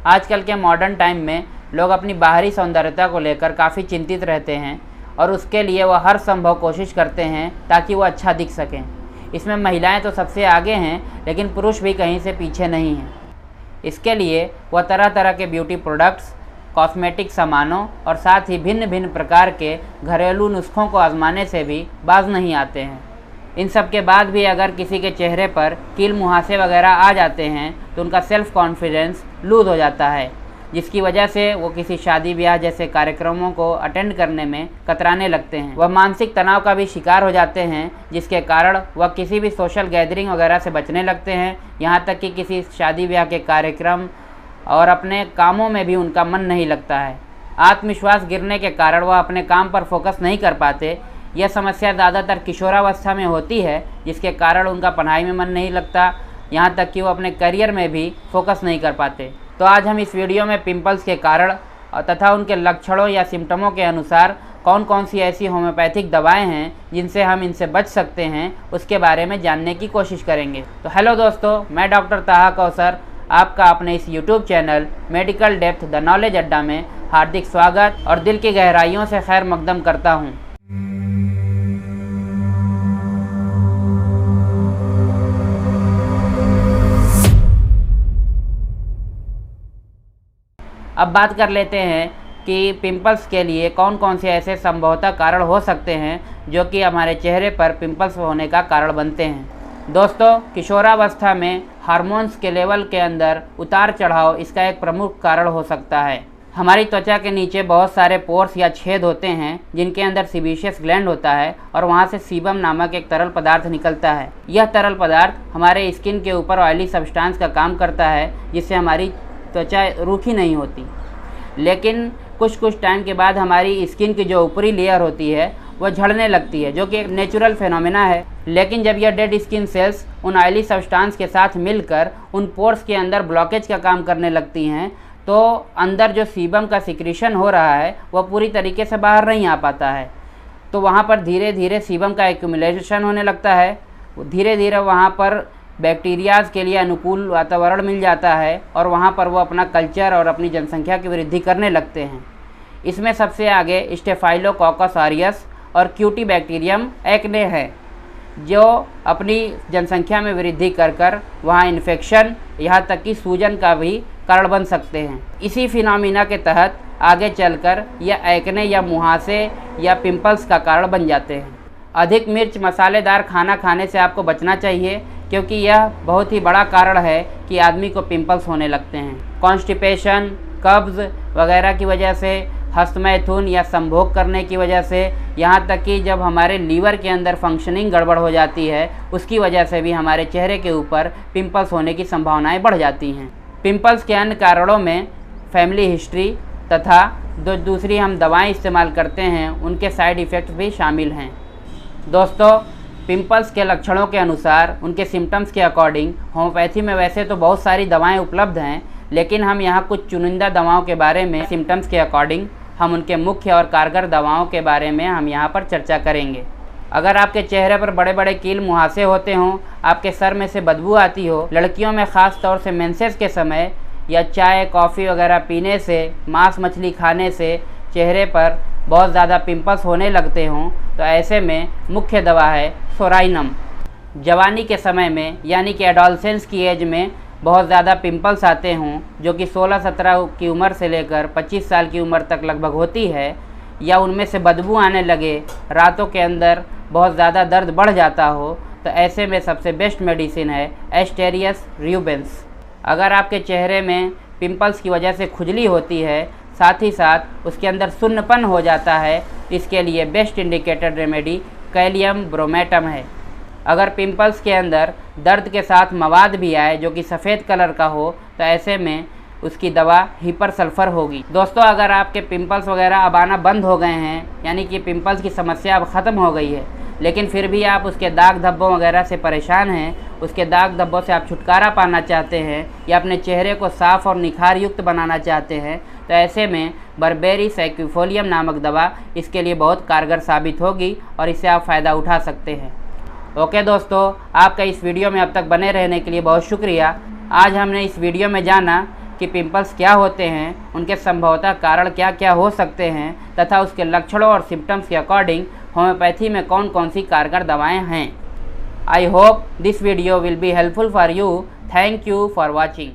आजकल के modern time में लोग अपनी बाहरी सौंदर्यता को लेकर काफ़ी चिंतित रहते हैं और उसके लिए वह हर संभव कोशिश करते हैं ताकि वो अच्छा दिख सकें। इसमें महिलाएं तो सबसे आगे हैं, लेकिन पुरुष भी कहीं से पीछे नहीं हैं। इसके लिए वह तरह तरह के ब्यूटी प्रोडक्ट्स, कॉस्मेटिक सामानों और साथ ही भिन्न भिन्न प्रकार के घरेलू नुस्खों को आजमाने से भी बाज नहीं आते हैं। इन सब के बाद भी अगर किसी के चेहरे पर कील मुहासे वगैरह आ जाते हैं तो उनका सेल्फ कॉन्फिडेंस लूज़ हो जाता है, जिसकी वजह से वो किसी शादी ब्याह जैसे कार्यक्रमों को अटेंड करने में कतराने लगते हैं। वह मानसिक तनाव का भी शिकार हो जाते हैं, जिसके कारण वह किसी भी सोशल गैदरिंग वगैरह से बचने लगते हैं। यहाँ तक कि किसी शादी ब्याह के कार्यक्रम और अपने कामों में भी उनका मन नहीं लगता है। आत्मविश्वास गिरने के कारण वह अपने काम पर फोकस नहीं कर पाते। यह समस्या ज़्यादातर किशोरावस्था में होती है, जिसके कारण उनका पढ़ाई में मन नहीं लगता, यहाँ तक कि वो अपने करियर में भी फोकस नहीं कर पाते। तो आज हम इस वीडियो में पिंपल्स के कारण तथा उनके लक्षणों या सिम्टमों के अनुसार कौन कौन सी ऐसी होम्योपैथिक दवाएं हैं जिनसे हम इनसे बच सकते हैं, उसके बारे में जानने की कोशिश करेंगे। तो हेलो दोस्तों, मैं डॉक्टर ताहा कौसर आपका अपने इस YouTube channel medical depth the knowledge अड्डा में हार्दिक स्वागत और दिल की गहराइयों से खैर मकदम करता हूँ। अब बात कर लेते हैं कि पिंपल्स के लिए कौन कौन से ऐसे संभवतः कारण हो सकते हैं जो कि हमारे चेहरे पर पिंपल्स होने का कारण बनते हैं। दोस्तों, किशोरावस्था में हार्मोन्स के लेवल के अंदर उतार चढ़ाव इसका एक प्रमुख कारण हो सकता है। हमारी त्वचा के नीचे बहुत सारे पोर्स या छेद होते हैं जिनके अंदर सीबेशियस ग्लैंड होता है और वहाँ से सीबम नामक एक तरल पदार्थ निकलता है। यह तरल पदार्थ हमारे स्किन के ऊपर ऑयली सब्सटेंस का काम करता है, जिससे हमारी त्वचा रूखी नहीं होती। लेकिन कुछ टाइम के बाद हमारी स्किन की जो ऊपरी लेयर होती है वह झड़ने लगती है, जो कि एक नेचुरल फिनोमेना है। लेकिन जब यह डेड स्किन सेल्स उन ऑयली सब्सटेंस के साथ मिलकर उन पोर्स के अंदर ब्लॉकेज का काम करने लगती हैं, तो अंदर जो सीबम का सिक्रीशन हो रहा है वह पूरी तरीके से बाहर नहीं आ पाता है। तो वहाँ पर धीरे धीरे सीबम का एक्यूमुलेशन होने लगता है। धीरे धीरे वहाँ पर बैक्टीरियाज़ के लिए अनुकूल वातावरण मिल जाता है और वहाँ पर वो अपना कल्चर और अपनी जनसंख्या की वृद्धि करने लगते हैं। इसमें सबसे आगे स्टेफाइलोकोकस ऑरियस और क्यूटी बैक्टीरियम एक्ने है, जो अपनी जनसंख्या में वृद्धि कर वहाँ इन्फेक्शन, यहाँ तक कि सूजन का भी कारण बन सकते हैं। इसी फिनोमिना के तहत आगे चलकर यह एक्ने या मुहासे या पिंपल्स का कारण बन जाते हैं। अधिक मिर्च मसालेदार खाना खाने से आपको बचना चाहिए, क्योंकि यह बहुत ही बड़ा कारण है कि आदमी को पिंपल्स होने लगते हैं। कॉन्स्टिपेशन, कब्ज़ वगैरह की वजह से, हस्तमैथुन या संभोग करने की वजह से, यहाँ तक कि जब हमारे लीवर के अंदर फंक्शनिंग गड़बड़ हो जाती है उसकी वजह से भी हमारे चेहरे के ऊपर पिंपल्स होने की संभावनाएं बढ़ जाती हैं। पिंपल्स के अन्य कारणों में फैमिली हिस्ट्री तथा दूसरी हम दवाएं इस्तेमाल करते हैं उनके साइड इफ़ेक्ट्स भी शामिल हैं। दोस्तों, पिंपल्स के लक्षणों के अनुसार उनके सिम्टम्स के अकॉर्डिंग होम्योपैथी में वैसे तो बहुत सारी दवाएं उपलब्ध हैं, लेकिन हम यहाँ कुछ चुनिंदा दवाओं के बारे में सिम्टम्स के अकॉर्डिंग हम उनके मुख्य और कारगर दवाओं के बारे में हम यहाँ पर चर्चा करेंगे। अगर आपके चेहरे पर बड़े बड़े कील मुहासे होते हों, आपके सर में से बदबू आती हो, लड़कियों में ख़ास तौर से मेंसेस के समय या चाय कॉफ़ी वगैरह पीने से, मांस मछली खाने से चेहरे पर बहुत ज़्यादा पिंपल्स होने लगते हों, तो ऐसे में मुख्य दवा है सोराइनम। जवानी के समय में यानी कि एडोलसेंस की एज में बहुत ज़्यादा पिंपल्स आते हों, जो कि 16-17 की उम्र से लेकर 25 साल की उम्र तक लगभग होती है, या उनमें से बदबू आने लगे, रातों के अंदर बहुत ज़्यादा दर्द बढ़ जाता हो, तो ऐसे में सबसे बेस्ट मेडिसिन है एस्टेरियस रियूबेंस। अगर आपके चेहरे में पिंपल्स की वजह से खुजली होती है, साथ ही साथ उसके अंदर सुन्नपन हो जाता है, इसके लिए बेस्ट इंडिकेटेड रेमेडी कैलियम ब्रोमेटम है। अगर पिंपल्स के अंदर दर्द के साथ मवाद भी आए जो कि सफ़ेद कलर का हो, तो ऐसे में उसकी दवा हिपर सल्फ़र होगी। दोस्तों, अगर आपके पिंपल्स वगैरह अब आना बंद हो गए हैं, यानी कि पिंपल्स की समस्या अब ख़त्म हो गई है, लेकिन फिर भी आप उसके दाग धब्बों वगैरह से परेशान हैं, उसके दाग धब्बों से आप छुटकारा पाना चाहते हैं या अपने चेहरे को साफ़ और निखार युक्त बनाना चाहते हैं, तो ऐसे में बर्बेरी सैक्यूफोलियम नामक दवा इसके लिए बहुत कारगर साबित होगी और इससे आप फ़ायदा उठा सकते हैं। ओके दोस्तों, आपका इस वीडियो में अब तक बने रहने के लिए बहुत शुक्रिया। आज हमने इस वीडियो में जाना कि पिंपल्स क्या होते हैं, उनके संभवतः कारण क्या क्या हो सकते हैं तथा उसके लक्षणों और सिम्टम्स के अकॉर्डिंग होम्योपैथी में कौन कौन सी कारगर दवाएं हैं। I hope this video will be helpful for you. Thank you for watching.